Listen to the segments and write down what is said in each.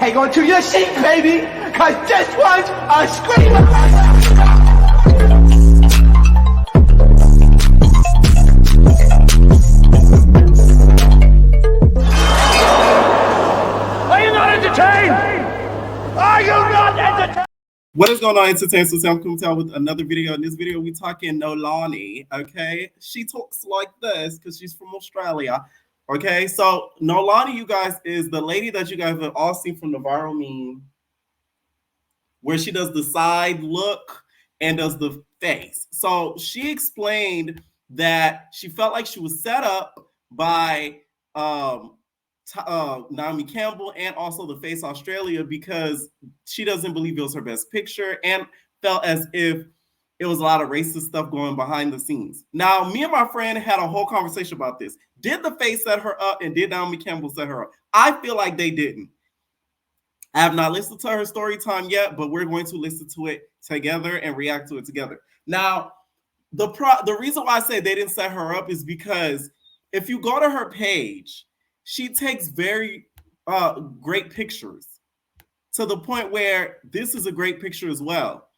hang on to your seat, baby, cause this one's a screamer. Are you not entertained? Are you not entertained? What is going on, entertainers? So I'm coming out with another video. In this video, we talking Nolani. Okay, she talks like this because she's from Australia. Okay, so Nolani, you guys, is the lady that you guys have all seen from the viral meme, where she does the side look and does the face. So she explained that she felt like she was set up by Naomi Campbell and also the Face Australia because she doesn't believe it was her best picture and felt as if it was a lot of racist stuff going behind the scenes. Now, me and my friend had a whole conversation about this. Did the Face set her up and did Naomi Campbell set her up? I feel like they didn't. I have not listened to her story time yet, but we're going to listen to it together and react to it together. Now, the reason why I say they didn't set her up is because if you go to her page, she takes very great pictures to the point where this is a great picture as well.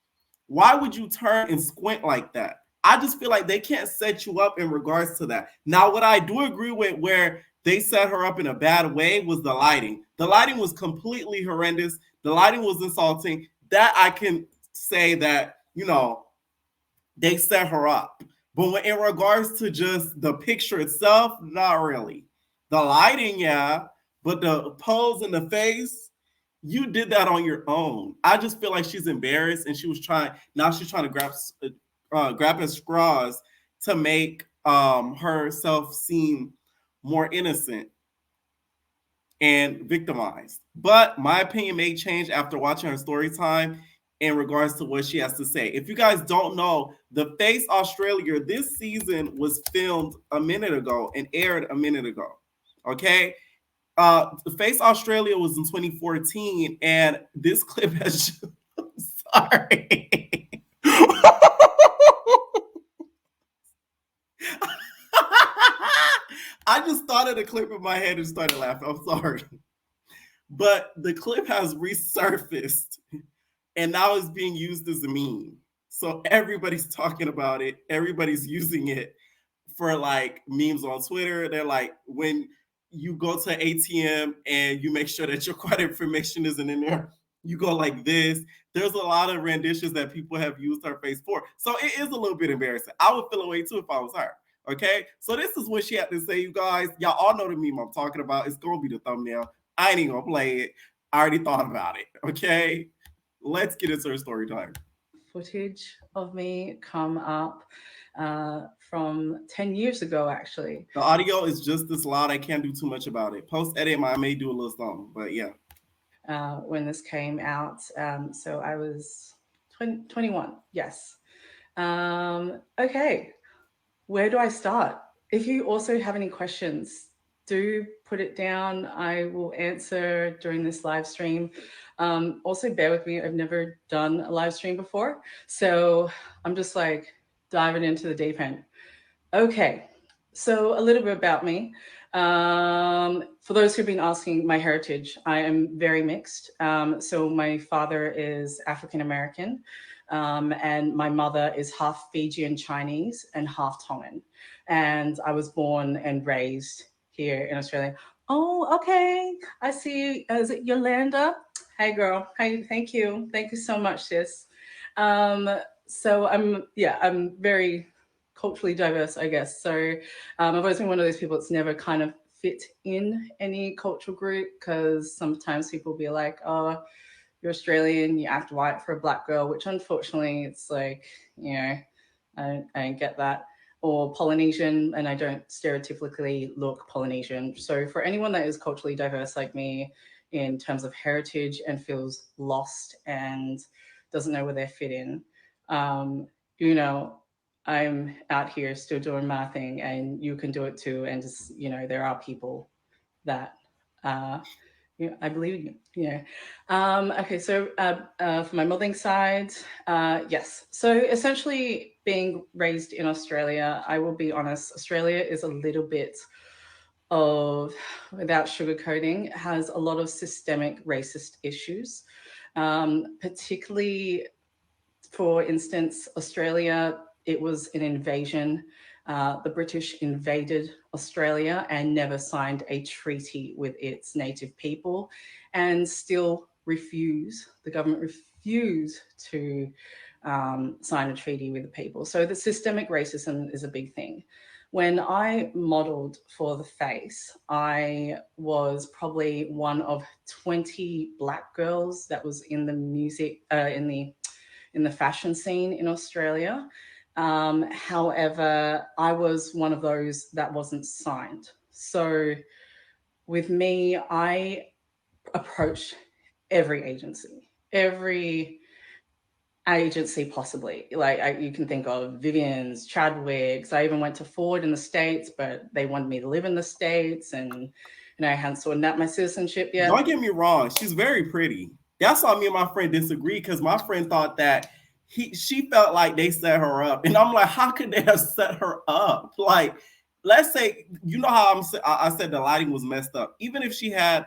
Why would you turn and squint like that? I just feel like they can't set you up in regards to that. Now, what I do agree with where they set her up in a bad way was the lighting. The lighting was completely horrendous. The lighting was insulting. That I can say that, you know, they set her up. But when, in regards to just the picture itself, not really. The lighting, yeah, but the pose in the face, you did that on your own. I just feel like she's embarrassed and she's trying to grab at straws to make herself seem more innocent and victimized. But my opinion may change after watching her story time in regards to what she has to say. If you guys don't know, The Face Australia, this season was filmed a minute ago and aired a minute ago. Okay? The Face Australia was in 2014, and this clip has I'm sorry. I just thought of the clip in my head and started laughing. I'm sorry. But the clip has resurfaced and now it's being used as a meme. So everybody's talking about it. Everybody's using it for like memes on Twitter. They're like, when you go to ATM and you make sure that your credit information isn't in there, you go like this. There's a lot of renditions that people have used her face for. So it is a little bit embarrassing. I would feel away too if I was her. Okay, so this is what she had to say, you guys. Y'all all know the meme I'm talking about. It's gonna be the thumbnail. I ain't even gonna play it. I already thought about it. Okay, let's get into her story time. Footage of me come up from 10 years ago, actually. The audio is just this loud. I can't do too much about it. Post edit, I may do a little something, but yeah. When this came out, so I was 21. Yes. Okay. Where do I start? If you also have any questions, do put it down. I will answer during this live stream. Also, bear with me. I've never done a live stream before, so I'm just like diving into the deep end. Okay, so a little bit about me. For those who've been asking my heritage, I am very mixed. So my father is African American. And my mother is half Fijian Chinese and half Tongan. And I was born and raised here in Australia. Oh, okay. I see you. Is it Yolanda? Hey, girl. Hey, thank you. Thank you so much, sis. So I'm very culturally diverse, I guess. So I've always been one of those people that's never kind of fit in any cultural group because sometimes people will be like, oh, you're Australian, you act white for a black girl, which unfortunately it's like, you know, I don't get that. Or Polynesian, and I don't stereotypically look Polynesian. So for anyone that is culturally diverse like me in terms of heritage and feels lost and doesn't know where they fit in, you know, I'm out here still doing my thing and you can do it too. And just, you know, there are people that yeah, I believe you. Okay, so for my mothering side, yes. So essentially being raised in Australia, I will be honest, Australia is a little bit of, without sugarcoating, has a lot of systemic racist issues, particularly, for instance, Australia. It was an invasion. The British invaded Australia and never signed a treaty with its native people, and still the government refused to sign a treaty with the people. So the systemic racism is a big thing. When I modeled for The Face, I was probably one of 20 Black girls that was in the music, in the fashion scene in Australia. However, I was one of those that wasn't signed. So with me, I approached every agency possibly. Like, you can think of Vivian's, Chadwick's. I even went to Ford in the States, but they wanted me to live in the States, and I hadn't sorted out my citizenship yet. Don't get me wrong, she's very pretty. That's why me and my friend disagreed, because my friend thought that she felt like they set her up, and I'm like, how could they have set her up? Like, let's say, you know how I said the lighting was messed up. Even if she had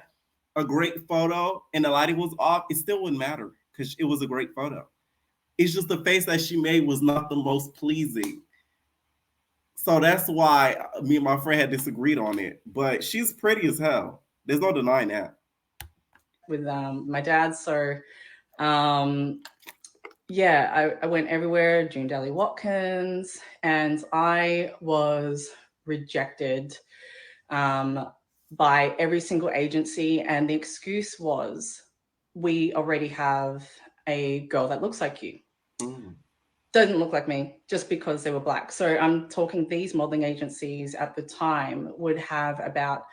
a great photo and the lighting was off, it still wouldn't matter because it was a great photo. It's just the face that she made was not the most pleasing. So that's why me and my friend had disagreed on it. But she's pretty as hell. There's no denying that. With my dad. So yeah, I went everywhere, June Daly Watkins, and I was rejected by every single agency. And the excuse was, we already have a girl that looks like you. Doesn't look like me, just because they were Black. So I'm talking, these modeling agencies at the time would have about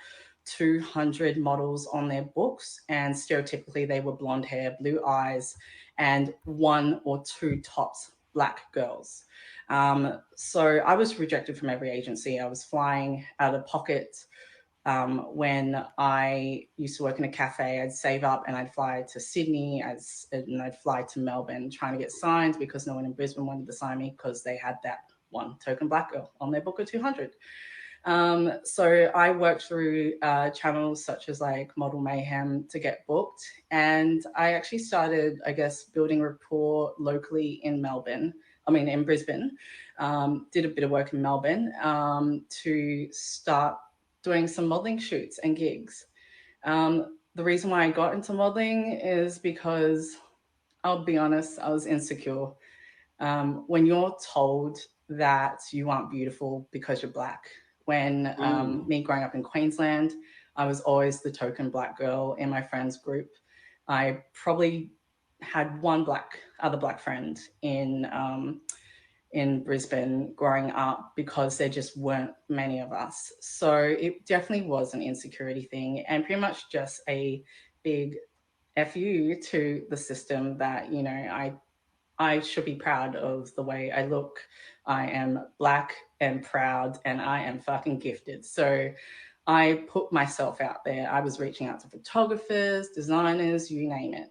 200 models on their books, and stereotypically they were blonde hair, blue eyes, and one or two tops Black girls. So I was rejected from every agency. I was flying out of pocket. When I used to work in a cafe, I'd save up and I'd fly to Sydney, and I'd fly to Melbourne trying to get signed, because no one in Brisbane wanted to sign me because they had that one token Black girl on their book of 200. So I worked through channels such as like Model Mayhem to get booked. And I actually started, I guess, building rapport locally in Brisbane. Did a bit of work in Melbourne to start doing some modeling shoots and gigs. The reason why I got into modeling is because, I'll be honest, I was insecure. When you're told that you aren't beautiful because you're Black, when me growing up in Queensland, I was always the token Black girl in my friends group. I probably had one other Black friend in Brisbane growing up, because there just weren't many of us. So it definitely was an insecurity thing, and pretty much just a big FU to the system that, I should be proud of the way I look. I am Black and proud, and I am fucking gifted. So I put myself out there. I was reaching out to photographers, designers, you name it.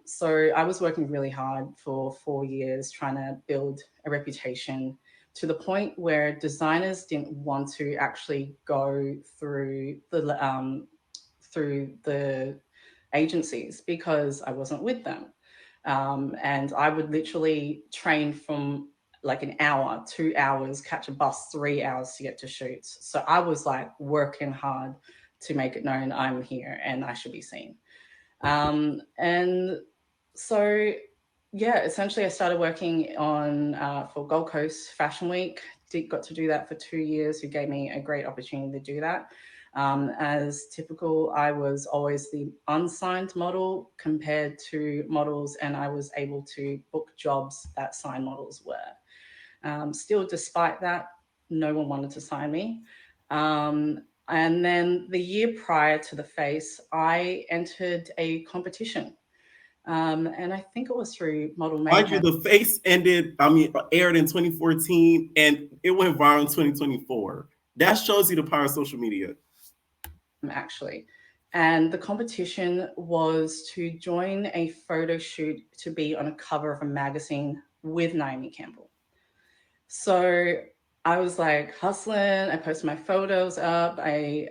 So I was working really hard for 4 years trying to build a reputation, to the point where designers didn't want to actually go through the agencies, because I wasn't with them. And I would literally train from like an hour, 2 hours, catch a bus 3 hours to get to shoots. So I was like working hard to make it known I'm here and I should be seen. And so, yeah, essentially I started working on for Gold Coast Fashion Week. Got to do that for 2 years, who gave me a great opportunity to do that. As typical, I was always the unsigned model compared to models, and I was able to book jobs that signed models were. Still, despite that, no one wanted to sign me. And then the year prior to The Face, I entered a competition. And I think it was through Model Mind you, Mayhem. The Face aired in 2014 and it went viral in 2024. That shows you the power of social media. Actually. And the competition was to join a photo shoot to be on a cover of a magazine with Naomi Campbell. So I was like hustling. I posted my photos up. I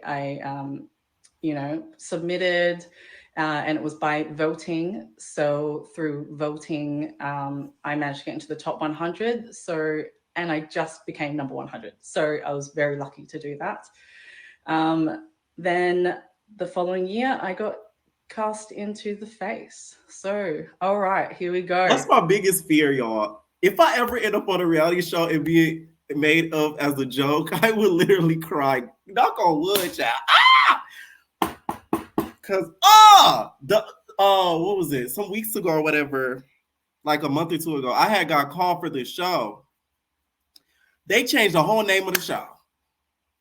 submitted, and it was by voting. So through voting, I managed to get into the top 100. So, and I just became number 100. So I was very lucky to do that. Then the following year, I got cast into The Face. So, all right, here we go. That's my biggest fear, y'all. If I ever end up on a reality show and be made of as a joke, I would literally cry. Knock on wood, child. Cause what was it? Some weeks ago or whatever, like a month or two ago, I had got called for this show. They changed the whole name of the show.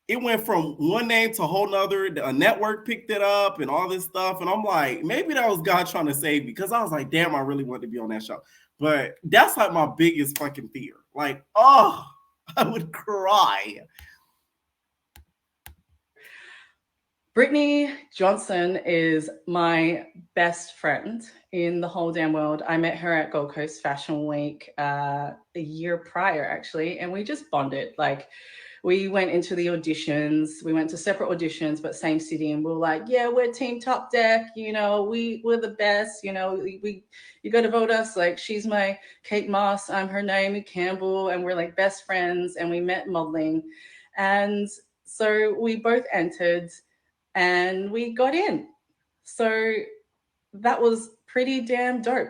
It went from one name to a whole nother. A network picked it up and all this stuff. And I'm like, maybe that was God trying to save me, because I was like, damn, I really wanted to be on that show. But that's like my biggest fucking fear. Like, I would cry. Brittany Johnson is my best friend in the whole damn world. I met her at Gold Coast Fashion Week a year prior, actually, and we just bonded. Like, we went into the auditions. We went to separate auditions, but same city, and we were like, yeah, we're Team Top Deck. We're the best. You got to vote us. Like, she's my Kate Moss. I'm her Naomi Campbell, and we're like best friends. And we met modeling, and so we both entered. And we got in. So that was pretty damn dope.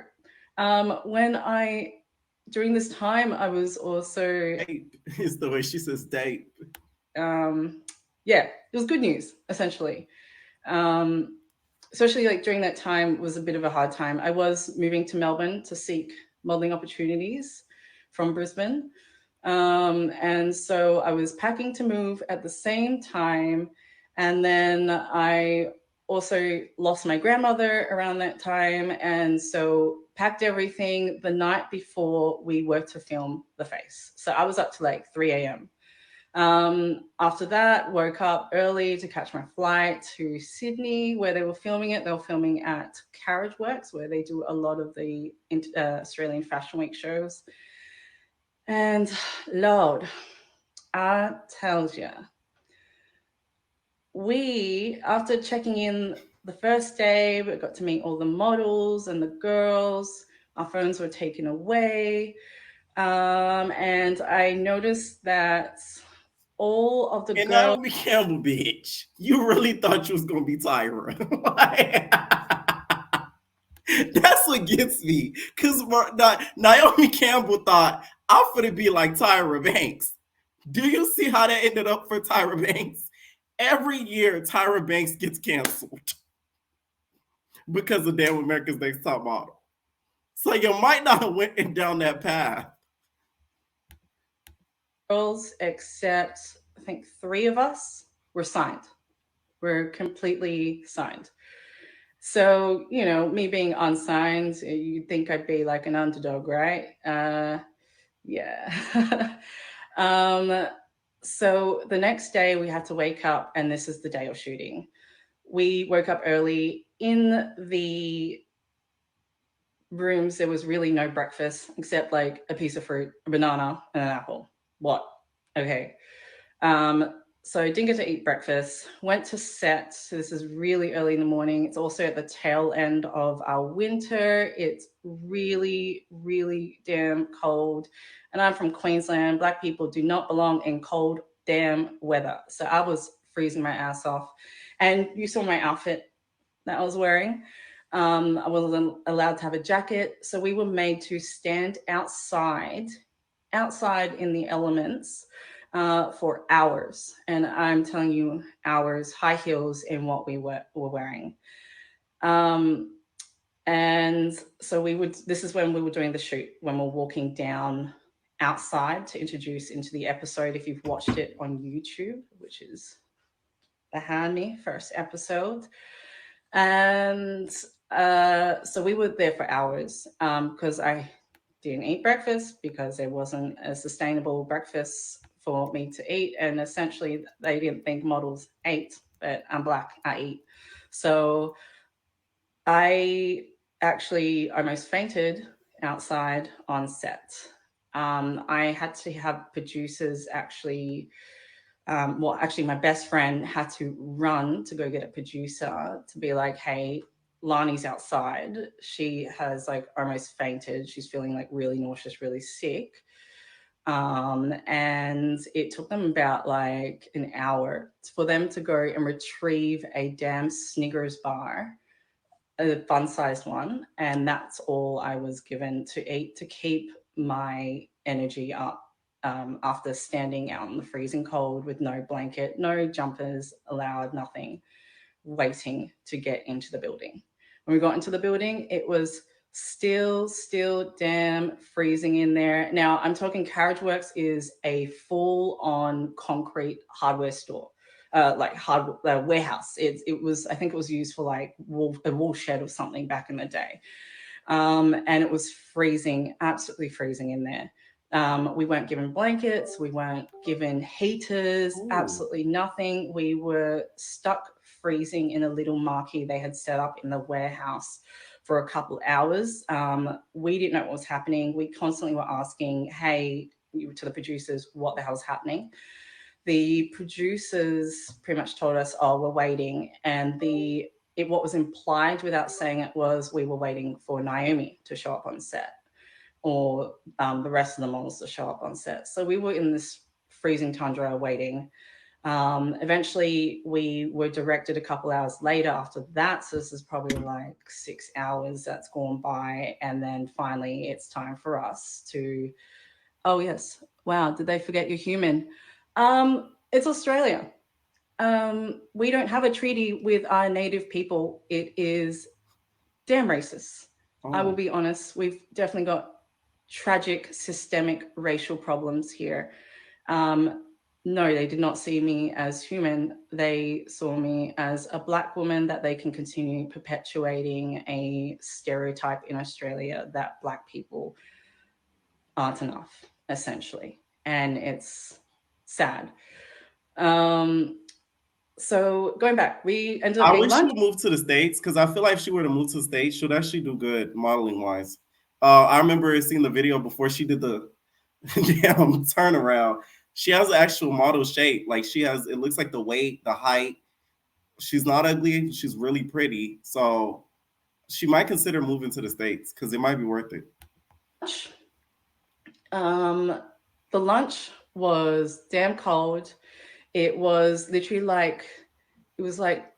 During this time, I was also... Date is the way she says date. Yeah, it was good news, essentially. Especially like during that time was a bit of a hard time. I was moving to Melbourne to seek modeling opportunities from Brisbane. And so I was packing to move at the same time. And then I also lost my grandmother around that time. And so packed everything the night before we were to film The Face. So I was up to like 3 a.m. After that, woke up early to catch my flight to Sydney, where they were filming it. They were filming at Carriage Works, where they do a lot of the Australian Fashion Week shows. And Lord, I tell you, after checking in the first day, we got to meet all the models and the girls. Our phones were taken away. And I noticed that all of the and girls... Naomi Campbell, bitch, you really thought you was gonna be Tyra. That's what gets me. Because Naomi Campbell thought, I'm gonna be like Tyra Banks. Do you see how that ended up for Tyra Banks? Every year, Tyra Banks gets canceled because of damn America's Next Top Model. So you might not have went down that path. Girls, except I think 3 of us, were signed. We're completely signed. So, me being unsigned, you'd think I'd be like an underdog, right? Yeah. So the next day we had to wake up, and this is the day of shooting. We woke up early. In the rooms, there was really no breakfast except like a piece of fruit, a banana, and an apple. What? Okay. So I didn't get to eat breakfast, went to set. So this is really early in the morning. It's also at the tail end of our winter. It's really, really damn cold. And I'm from Queensland. Black people do not belong in cold, damn weather. So I was freezing my ass off. And you saw my outfit that I was wearing. I wasn't allowed to have a jacket. So we were made to stand outside in the elements for hours. And I'm telling you, hours, high heels in what we were wearing. And so this is when we were doing the shoot, when we're walking down outside to introduce into the episode. If you've watched it on YouTube, which is behind me, first episode. And so we were there for hours because I didn't eat breakfast because there wasn't a sustainable breakfast for me to eat. And essentially they didn't think models ate, but I'm Black, I eat. So I actually almost fainted outside on set. I had to have producers actually. Actually, my best friend had to run to go get a producer to be like, "Hey, Lani's outside. She has like almost fainted. She's feeling like really nauseous, really sick." And it took them about like an hour for them to go and retrieve a damn Snickers bar, a fun-sized one, and that's all I was given to eat to keep my energy up. After standing out in the freezing cold with no blanket, no jumpers allowed, nothing, waiting to get into the building. When we got into the building, it was still damn freezing in there. Now, I'm talking Carriageworks is a full-on concrete hardware store, like warehouse. It was, I think it was used for like a wool shed or something back in the day. And it was freezing, absolutely freezing in there. We weren't given blankets, we weren't given heaters, absolutely nothing. We were stuck freezing in a little marquee they had set up in the warehouse for a couple hours. We didn't know what was happening. We constantly were asking, hey, to the producers, what the hell's happening? The producers pretty much told us, oh, we're waiting. And what was implied without saying it was we were waiting for Naomi to show up on set, or the rest of the models to show up on set. So we were in this freezing tundra waiting. Eventually, we were directed a couple hours later after that. So this is probably like 6 hours that's gone by. And then finally, it's time for us to, oh, yes. Wow, did they forget you're human? It's Australia. We don't have a treaty with our native people. It is damn racist. I will be honest. We've definitely got tragic systemic racial problems here. No, they did not see me as human. They saw me as a Black woman that they can continue perpetuating a stereotype in Australia that Black people aren't enough, essentially. And it's sad. So going back, we ended up I getting wish she lunch. would move to the States because I feel like if she were to move to the States, she'd actually do good modeling wise. I remember seeing the video before she did the damn turnaround. She has an actual model shape. Like she has, it looks like the weight, the height. She's not ugly. She's really pretty. So she might consider moving to the States because it might be worth it. The lunch was damn cold. It was literally like, it was like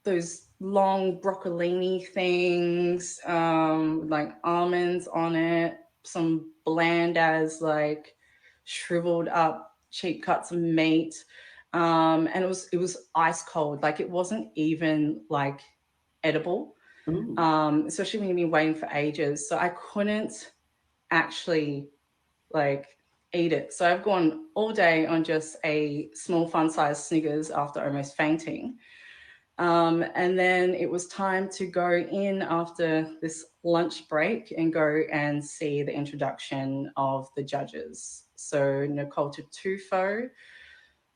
those long broccolini things, like almonds on it, some bland as like shriveled up cheap cuts of meat. And it was ice cold. Like it wasn't even like edible. Especially when you've been waiting for ages. So I couldn't actually like eat it. So I've gone all day on just a small fun-sized Snickers after almost fainting. And then it was time to go in after this lunch break and go and see the introduction of the judges. So Nicole Tutufo,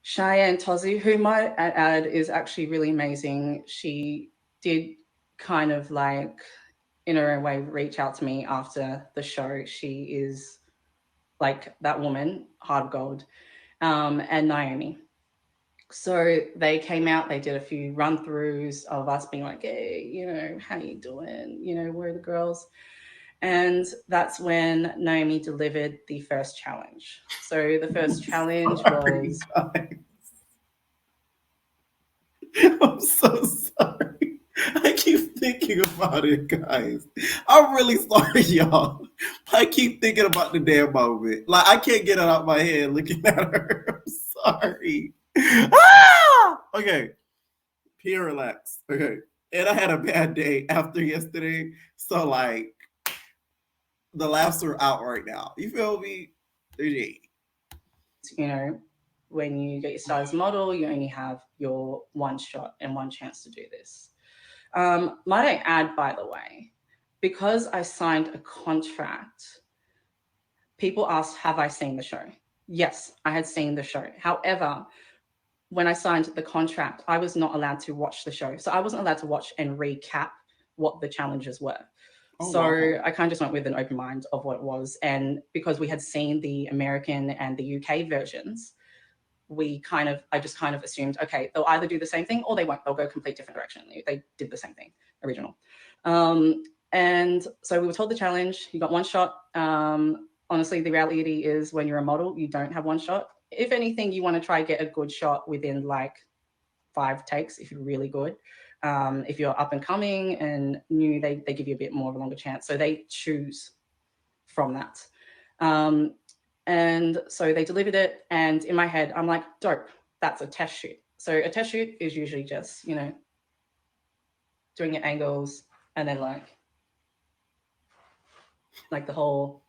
Cheyenne Tozi, who might add is actually really amazing. She did kind of like, in her own way, reach out to me after the show. She is like that woman, hard gold, and Naomi. So they came out, they did a few run throughs of us being like, hey, how you doing? Where are the girls? And that's when Naomi delivered the first challenge. So the first challenge was... I'm so sorry. I keep thinking about it, guys. I'm really sorry, y'all. I keep thinking about the damn moment. Like, I can't get it out of my head looking at her. I'm sorry. Okay. Here, relax. Okay. And I had a bad day after yesterday. So, like, the laughs are out right now. You feel me? When you get your start as a model, you only have your one shot and one chance to do this. Might I add, by the way, because I signed a contract, people asked, have I seen the show? Yes, I had seen the show. However, when I signed the contract, I was not allowed to watch the show. So I wasn't allowed to watch and recap what the challenges were. So I kind of just went with an open mind of what it was. And because we had seen the American and the UK versions, I just kind of assumed, okay, they'll either do the same thing or they won't. They'll go a complete different direction. They did the same thing, original. And so we were told the challenge, you got one shot. Honestly, the reality is when you're a model, you don't have one shot. If anything, you want to try get a good shot within like 5 takes if you're really good. If you're up and coming and new, they give you a bit more of a longer chance. So they choose from that. And so they delivered it. And in my head, I'm like, dope, that's a test shoot. So a test shoot is usually just, doing your angles and then like the whole,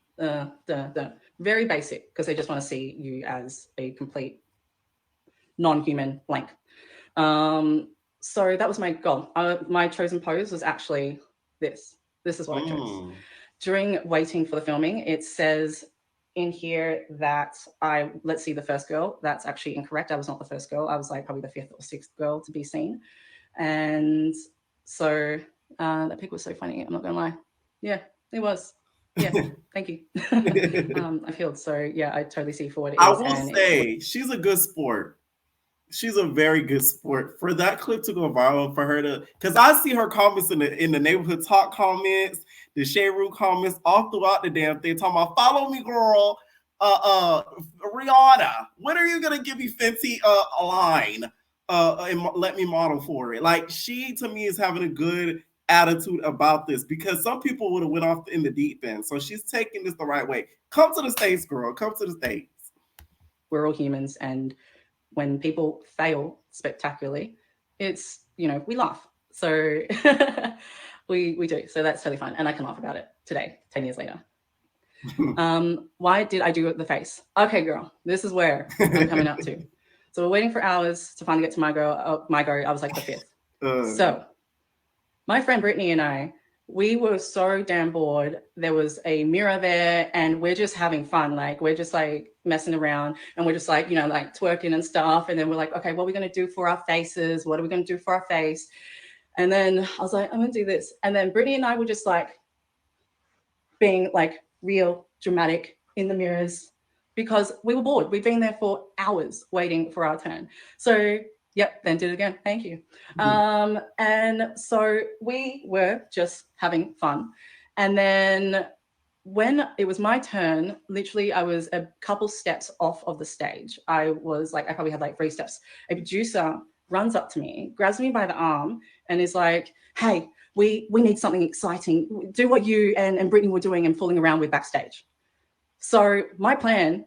very basic, because they just want to see you as a complete non-human blank. So that was my goal. My chosen pose was actually this. This is what I chose. During waiting for the filming, it says in here that let's see the first girl. That's actually incorrect. I was not the first girl. I was like probably the 5th or 6th girl to be seen. And so that pic was so funny. I'm not gonna lie. Yeah, it was. Yeah, thank you. I've healed. So yeah, I totally see for what it is. I will say she's a good sport. She's a very good sport. For that clip to go viral, for her to, because I see her comments in the neighborhood talk comments, the shade room comments, all throughout the damn thing, talking about follow me, girl. Rihanna, when are you gonna give me Fenty a line and let me model for it? Like, she to me is having a good attitude about this, because some people would have went off in the deep end. So she's taking this the right way. Come to the States, girl. Come to the States. We're all humans, and when people fail spectacularly, it's, we laugh. So we do. So that's totally fine. And I can laugh about it today, 10 years later. Why did I do the face? Okay, girl, this is where I'm coming up to. So we're waiting for hours to finally get to my go. I was like the 5th. So my friend Brittany and I, we were so damn bored. There was a mirror there and we're just having fun. Like, we're just like messing around and we're just like, like twerking and stuff. And then we're like, okay, what are we going to do for our faces? What are we going to do for our face? And then I was like, I'm going to do this. And then Brittany and I were just like being like real dramatic in the mirrors because we were bored. We've been there for hours waiting for our turn. So yep, then did it again. Thank you. And so we were just having fun. And then when it was my turn, literally I was a couple steps off of the stage. I probably had like 3 steps. A producer runs up to me, grabs me by the arm and is like, hey, we need something exciting. Do what you and Brittany were doing and fooling around with backstage. So my plan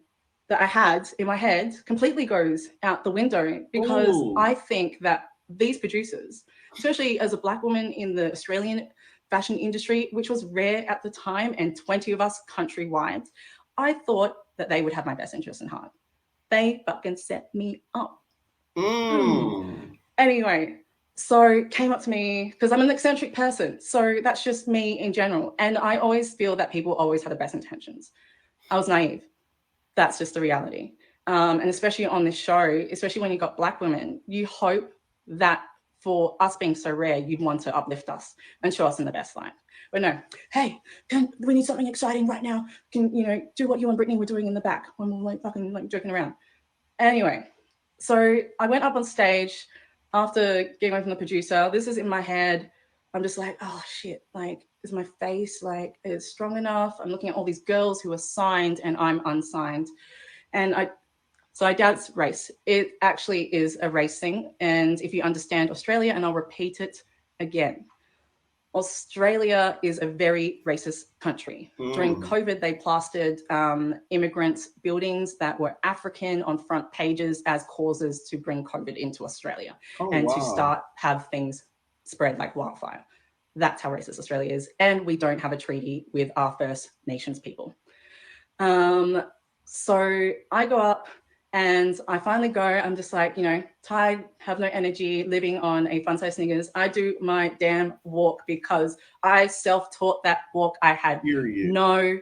that I had in my head completely goes out the window because I think that these producers, especially as a Black woman in the Australian fashion industry, which was rare at the time, and 20 of us countrywide, I thought that they would have my best interest in heart. They fucking set me up. Anyway, so came up to me because I'm an eccentric person. So that's just me in general. And I always feel that people always have the best intentions. I was naive. That's just the reality. And especially on this show, especially when you got Black women, you hope that for us being so rare, you'd want to uplift us and show us in the best light. But no, hey, we need something exciting right now. Can do what you and Brittany were doing in the back when we were like fucking like joking around. Anyway, so I went up on stage after getting away from the producer. This is in my head. I'm just like, oh shit, like, is my face like is strong enough? I'm looking at all these girls who are signed and I'm unsigned. And I doubt it's race. It actually is a race thing. And if you understand Australia, and I'll repeat it again, Australia is a very racist country. During COVID, they plastered immigrant buildings that were African on front pages as causes to bring COVID into Australia to start have things spread like wildfire. That's how racist Australia is. And we don't have a treaty with our First Nations people. So I go up and I finally go. I'm just like, tired, have no energy, living on a fun size Snickers. I do my damn walk because I self-taught that walk I had. No,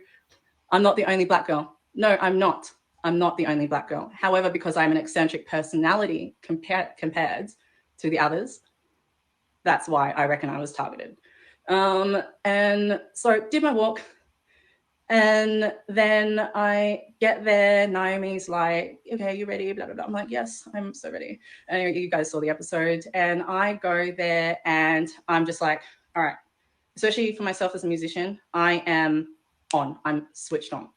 I'm not the only Black girl. No, I'm not. I'm not the only Black girl. However, because I'm an eccentric personality compared to the others, that's why I reckon I was targeted. And so did my walk. And then I get there. Naomi's like, okay, you ready? Blah, blah, blah. I'm like, yes, I'm so ready. And you guys saw the episode. And I go there and I'm just like, all right, especially for myself as a musician, I am on. I'm switched on.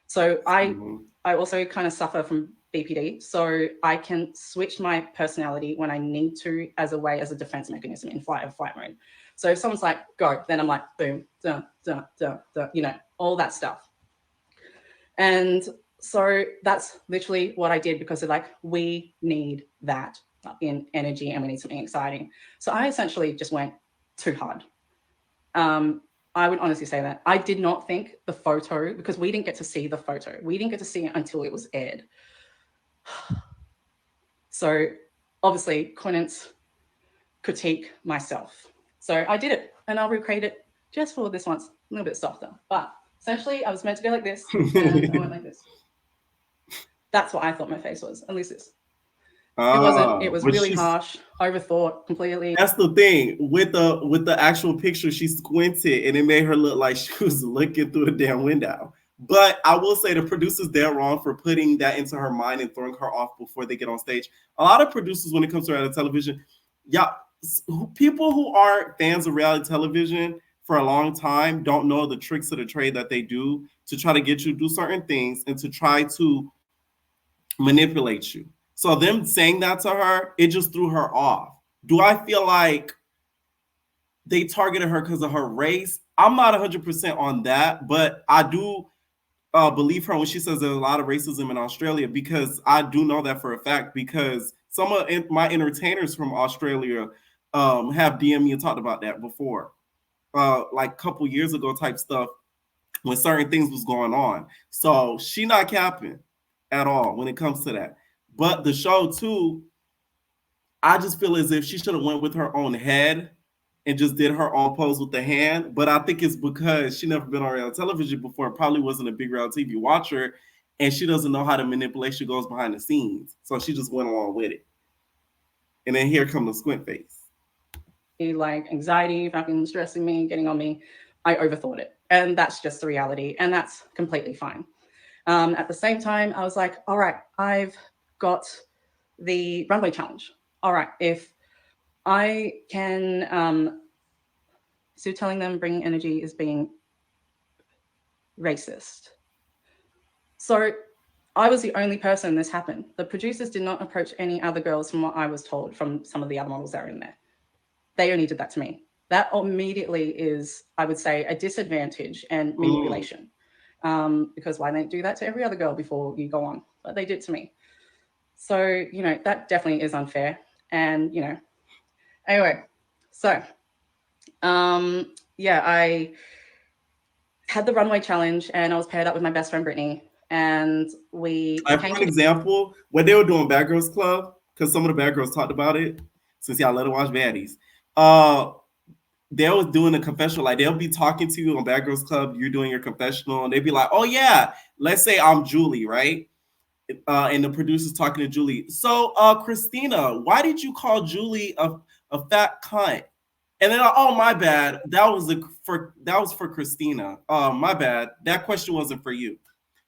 So I also kind of suffer from BPD. So I can switch my personality when I need to as a defense mechanism in flight mode. So if someone's like, go, then I'm like, boom, dun, dun, dun, dun, all that stuff. And so that's literally what I did, because like, we need that in energy and we need something exciting. So I essentially just went too hard. I would honestly say that I did not think the photo, because we didn't get to see the photo. We didn't get to see it until it was aired. So obviously couldn't critique myself. So I did it, and I'll recreate it just for this once, a little bit softer. But essentially I was meant to go like this, and I went like this. That's what I thought my face was, at least this. It wasn't. It was really harsh, overthought completely. That's the thing with the actual picture. She squinted, and it made her look like she was looking through the damn window. But I will say the producers, they're wrong for putting that into her mind and throwing her off before they get on stage. A lot of producers, when it comes to reality television, people who aren't fans of reality television for a long time don't know the tricks of the trade that they do to try to get you to do certain things and to try to manipulate you. So them saying that to her, it just threw her off. Do I feel like they targeted her because of her race? I'm not 100% on that, but I do believe her when she says there's a lot of racism in Australia, because I do know that for a fact, because some of my entertainers from Australia have DM'd me and talked about that before, like a couple years ago type stuff when certain things was going on. So she not capping at all when it comes to that. But the show too, I just feel as if she should have went with her own head and just did her own pose with the hand. But I think it's because she never been on reality television before, probably wasn't a big reality TV watcher, and she doesn't know how the manipulation goes behind the scenes. So she just went along with it. And then here come the squint face. Like anxiety, fucking stressing me, getting on me. I overthought it. And that's just the reality. And that's completely fine. At the same time, I was like, all right, I've got the runway challenge. All right, if I can, so telling them bringing energy is being racist. So I was the only person this happened. The producers did not approach any other girls, from what I was told from some of the other models that are in there. They only did that to me. That immediately is, I would say, a disadvantage and manipulation. Because why didn't they do that to every other girl before you go on? But they did to me. So, that definitely is unfair. And, anyway, so, I had the runway challenge and I was paired up with my best friend, Brittany. And we for an example, when they were doing Bad Girls Club, because some of the bad girls talked about it, since y'all let her watch baddies, they was doing a confessional. Like, they'll be talking to you on Bad Girls Club, you're doing your confessional, and they'd be like, oh yeah, let's say I'm Julie, right? And the producer's talking to Julie. So, Christina, why did you call Julie a fat cunt? And then, oh, my bad. That was for Christina. My bad. That question wasn't for you.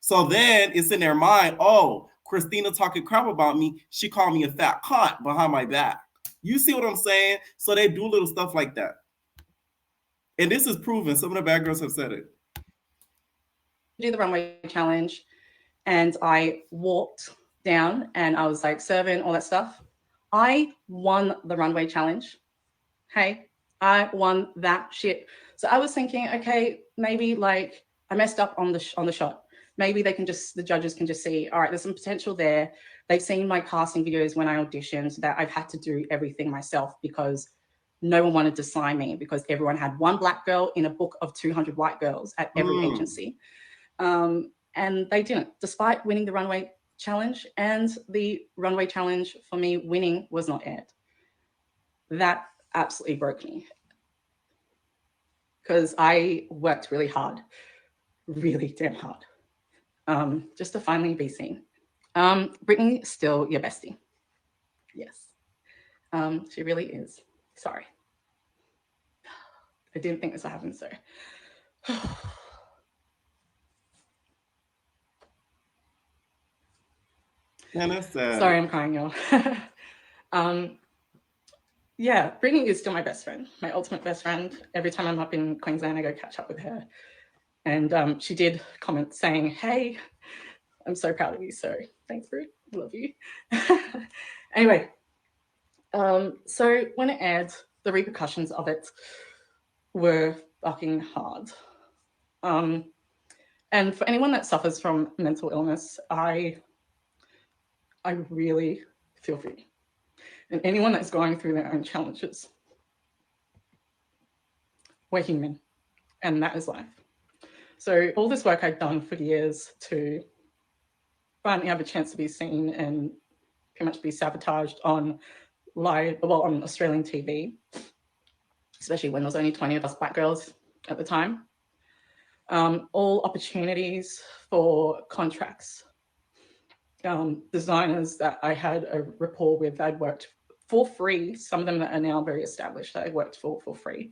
So then it's in their mind, oh, Christina talking crap about me. She called me a fat cunt behind my back. You see what I'm saying? So they do little stuff like that. And this is proven. Some of the bad girls have said it. Do the runway challenge, and I walked down and I was like serving all that stuff. I won the runway challenge. Hey, I won that shit. So I was thinking, okay, maybe like I messed up on the shot. Maybe the judges can just see, all right, there's some potential there. They've seen my casting videos when I auditioned that I've had to do everything myself because no one wanted to sign me, because everyone had one black girl in a book of 200 white girls at every agency. And they didn't, despite winning the runway challenge. And the runway challenge for me winning was not aired. That absolutely broke me, because I worked really hard, really damn hard, just to finally be seen. Brittany, still your bestie. Yes, she really is. Sorry. I didn't think this would happen, so. Yeah, that's sad. Sorry, I'm crying, y'all. Yeah, Brittany is still my best friend, my ultimate best friend. Every time I'm up in Queensland, I go catch up with her. And she did comment saying, hey, I'm so proud of you. So thanks, Brit. Love you. Anyway, so when it aired, the repercussions of it were fucking hard. And for anyone that suffers from mental illness, I really feel for you. And anyone that's going through their own challenges, we're human, and that is life. So all this work I've done for years to finally have a chance to be seen and pretty much be sabotaged on on Australian TV, especially when there was only 20 of us black girls at the time. All opportunities for contracts, designers that I had a rapport with, I'd worked for free, some of them that are now very established that I worked for free.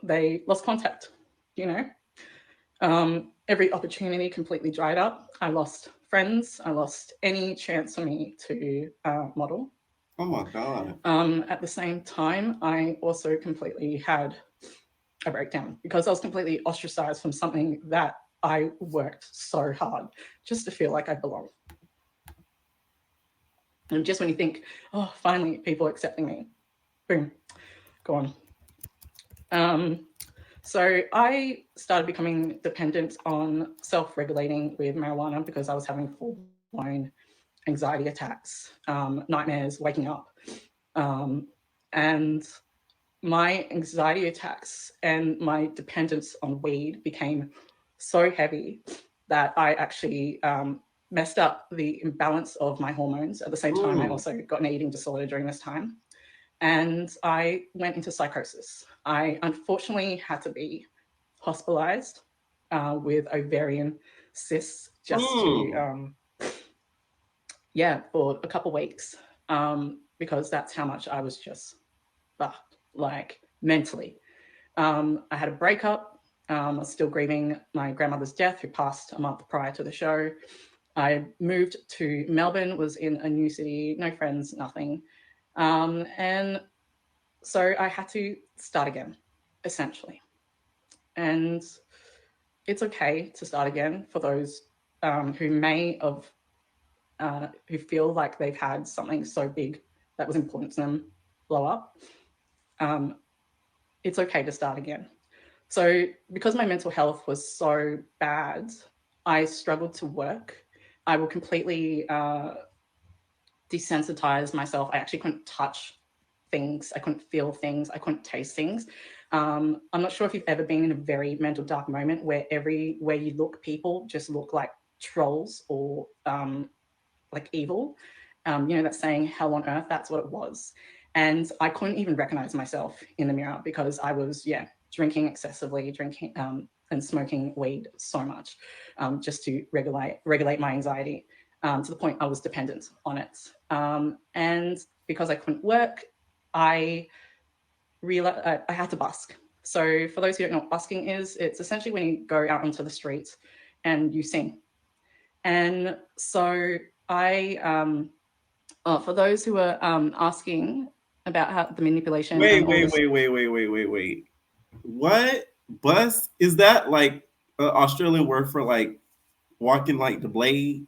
They lost contact, you know. Every opportunity completely dried up. I lost friends. I lost any chance for me to model. Oh my God. At the same time, I also completely had a breakdown because I was completely ostracized from something that I worked so hard just to feel like I belong. And just when you think, oh, finally people accepting me, boom, gone. So I started becoming dependent on self-regulating with marijuana because I was having full-blown anxiety attacks, nightmares, waking up. And my anxiety attacks and my dependence on weed became so heavy that I actually messed up the imbalance of my hormones. At the same time, I also got an eating disorder during this time. And I went into psychosis. I unfortunately had to be hospitalized with ovarian cysts just to, for a couple of weeks, because that's how much I was just fucked, like mentally. I had a breakup. I was still grieving my grandmother's death, who passed a month prior to the show. I moved to Melbourne, was in a new city, no friends, nothing. And so I had to start again, essentially. And it's okay to start again for those who may have, who feel like they've had something so big that was important to them blow up. It's okay to start again. So because my mental health was so bad, I struggled to work. I will completely desensitize myself. I actually couldn't touch things. I couldn't feel things. I couldn't taste things. I'm not sure if you've ever been in a very mental dark moment where everywhere you look, people just look like trolls or like evil. You know, that saying, hell on earth, that's what it was. And I couldn't even recognize myself in the mirror because I was, drinking excessively, and smoking weed so much just to regulate my anxiety to the point I was dependent on it. And because I couldn't work, I realized I had to busk. So for those who don't know what busking is, it's essentially when you go out onto the streets and you sing. And so I, for those who are asking about how the manipulation. Wait. What? Bus? Is that like an Australian word for like walking like the blade?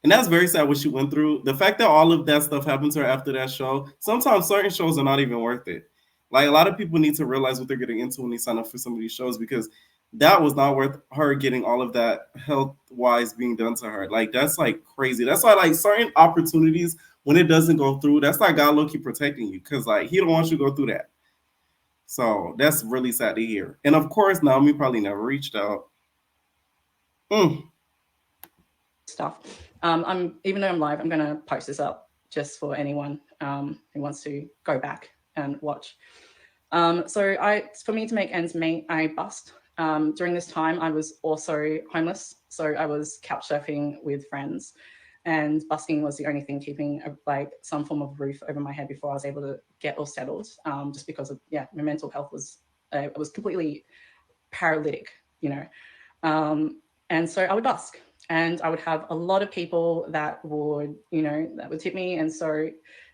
And that's very sad what she went through. The fact that all of that stuff happened to her after that show, sometimes certain shows are not even worth it. Like a lot of people need to realize what they're getting into when they sign up for some of these shows because that was not worth her getting all of that health-wise being done to her. Like that's like crazy. That's why like certain opportunities, when it doesn't go through, that's like God low-key protecting you because like he don't want you to go through that. So that's really sad to hear. And of course, Naomi probably never reached out. Stuff. Even though I'm live, I'm going to post this up just for anyone who wants to go back and watch. For me to make ends meet, I bust. During this time, I was also homeless. So I was couch surfing with friends. and busking was the only thing keeping like some form of roof over my head before I was able to get all settled. Just because of my mental health was I was completely paralytic, you know. And so I would busk, and I would have a lot of people that would tip me, and so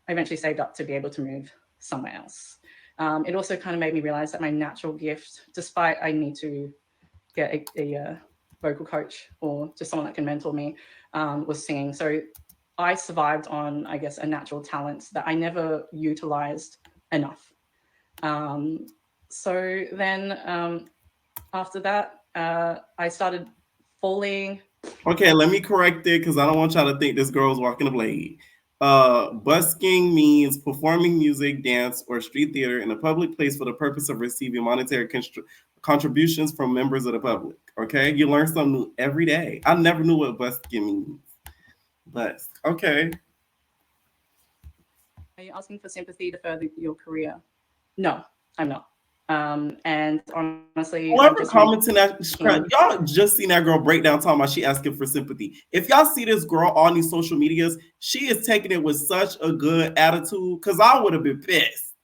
I eventually saved up to be able to move somewhere else. It also kind of made me realize that my natural gift, despite I need to get a vocal coach or just someone that can mentor me, was singing. So I survived on, I guess, a natural talent that I never utilized enough. So then after that, I started falling. Okay, let me correct it because I don't want y'all to think this girl's walking a blade. Busking means performing music, dance, or street theater in a public place for the purpose of receiving monetary contributions from members of the public. Okay, you learn something new every day. I never knew what busking means. Busk. Okay. Are you asking for sympathy to further your career? No, I'm not. And honestly, whoever commenting that, y'all just seen that girl break down talking about she asking for sympathy. If y'all see this girl on these social medias, she is taking it with such a good attitude, because I would have been pissed.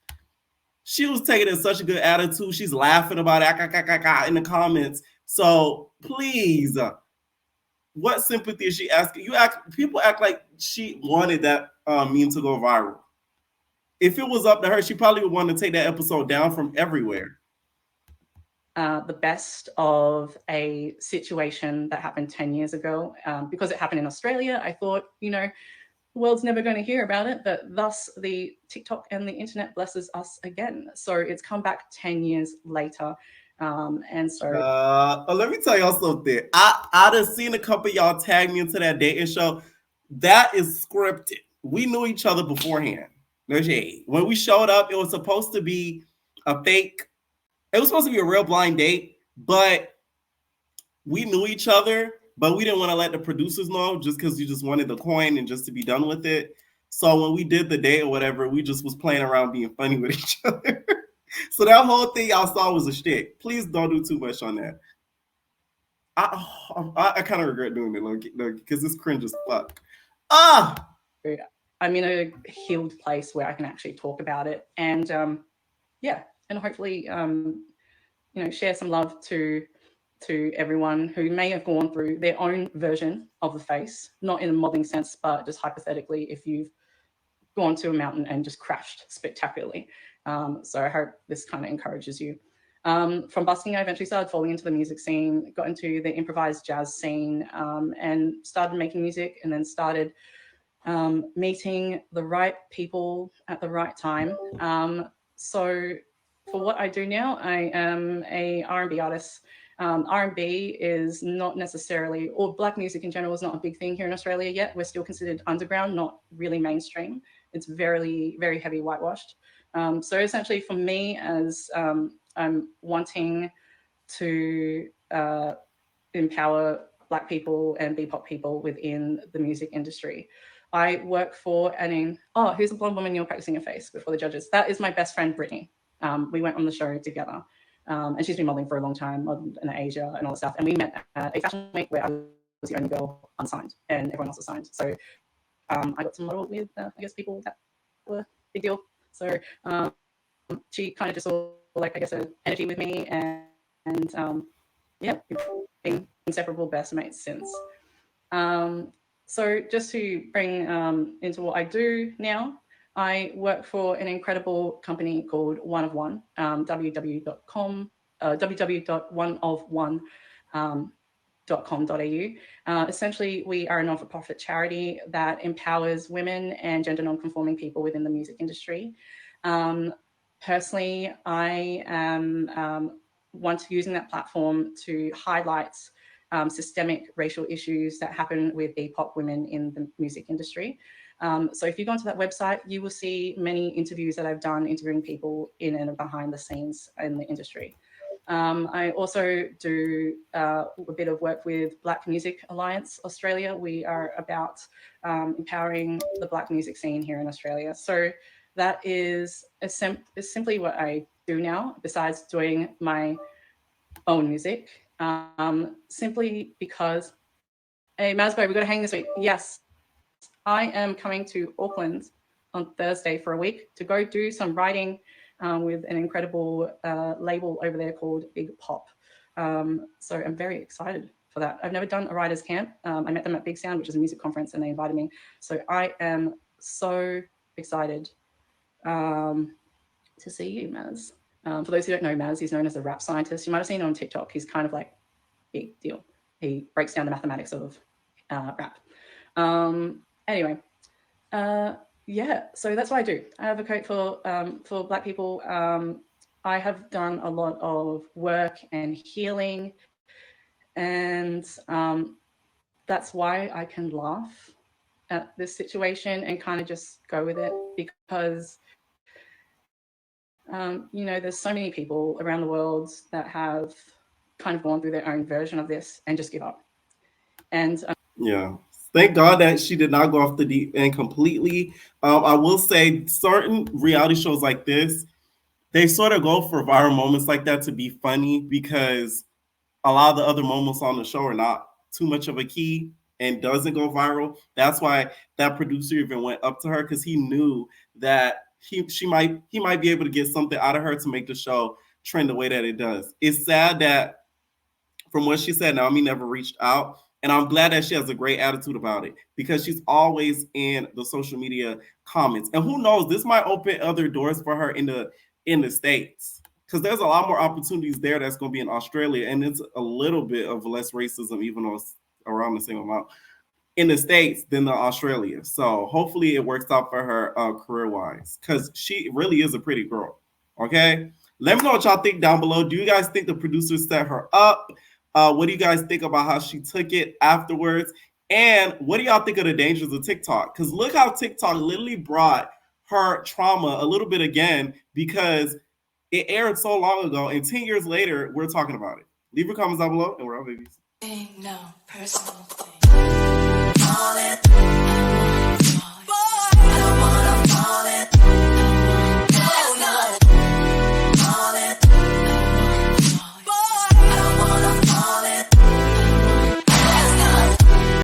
She was taking it with such a good attitude. She's laughing about it in the comments. So please, what sympathy is she asking? People act like she wanted that meme to go viral. If it was up to her, she probably would want to take that episode down from everywhere. The best of a situation that happened 10 years ago. Because it happened in Australia, I thought, the world's never going to hear about it, but thus the TikTok and the internet blesses us again. So it's come back 10 years later. And so let me tell y'all something. I'd have seen a couple of y'all tag me into that dating show. That is scripted. We knew each other beforehand. No shade. When we showed up, it was supposed to be a fake. It was supposed to be a real blind date, but we knew each other, but we didn't want to let the producers know just because you just wanted the coin and just to be done with it. So when we did the date or whatever, we just was playing around being funny with each other. So that whole thing y'all saw was a shtick. Please don't do too much on that. I kind of regret doing it, because it's cringe as fuck. I'm in a healed place where I can actually talk about it, and and hopefully, share some love to everyone who may have gone through their own version of the face, not in a mobbing sense, but just hypothetically, if you've gone to a mountain and just crashed spectacularly. So I hope this kind of encourages you. From busking, I eventually started falling into the music scene, got into the improvised jazz scene, and started making music, and then started meeting the right people at the right time. So for what I do now, I am a R&B artist. R&B is not necessarily, or black music in general is not a big thing here in Australia yet. We're still considered underground, not really mainstream. It's very, very heavy whitewashed. So essentially for me, as I'm wanting to empower black people and BIPOC people within the music industry, I work for who's a blonde woman you're practicing your face before the judges? That is my best friend, Brittany. We went on the show together. And she's been modeling for a long time in Asia and all that stuff. And we met at a fashion week where I was the only girl unsigned and everyone else was signed. So I got to model with, people that were a big deal. So she kind of just saw, an energy with me. And we've been inseparable best mates since. So just to bring into what I do now, I work for an incredible company called One of One, www.oneofone.com.au. Essentially, we are a non-for-profit charity that empowers women and gender non-conforming people within the music industry. Personally, I am using that platform to highlight systemic racial issues that happen with BIPOC women in the music industry. So if you go onto that website, you will see many interviews that I've done interviewing people in and behind the scenes in the industry. I also do a bit of work with Black Music Alliance Australia. We are about empowering the Black music scene here in Australia. So that is simply what I do now, besides doing my own music. Simply because, hey, Masbo, we've got to hang this week. Yes. I am coming to Auckland on Thursday for a week to go do some writing with an incredible label over there called Big Pop. So I'm very excited for that. I've never done a writer's camp. I met them at Big Sound, which is a music conference, and they invited me. So I am so excited to see you, Maz. For those who don't know Maz, he's known as a rap scientist. You might have seen him on TikTok. He's kind of like big deal. He breaks down the mathematics of rap. Anyway, yeah, so that's what I do. I advocate for Black people. I have done a lot of work and healing, and that's why I can laugh at this situation and kind of just go with it, because you know, there's so many people around the world that have kind of gone through their own version of this and just give up. And yeah, thank God that she did not go off the deep end completely. I will say certain reality shows like this, they sort of go for viral moments like that to be funny, because a lot of the other moments on the show are not too much of a key and doesn't go viral. That's why that producer even went up to her, because he knew that he might be able to get something out of her to make the show trend the way that it does. It's sad that, from what she said, Naomi never reached out. And I'm glad that she has a great attitude about it, because she's always in the social media comments. And who knows, this might open other doors for her in the States, because there's a lot more opportunities there that's going to be in Australia. And it's a little bit of less racism, even though it's around the same amount in the States than the Australia. So hopefully it works out for her career-wise, because she really is a pretty girl. Okay? Let me know what y'all think down below. Do you guys think the producers set her up? What do you guys think about how she took it afterwards? And what do y'all think of the dangers of TikTok? Because look how TikTok literally brought her trauma a little bit again, because it aired so long ago, and 10 years later, we're talking about it. Leave your comments down below, and we're out, babies. No personal thing.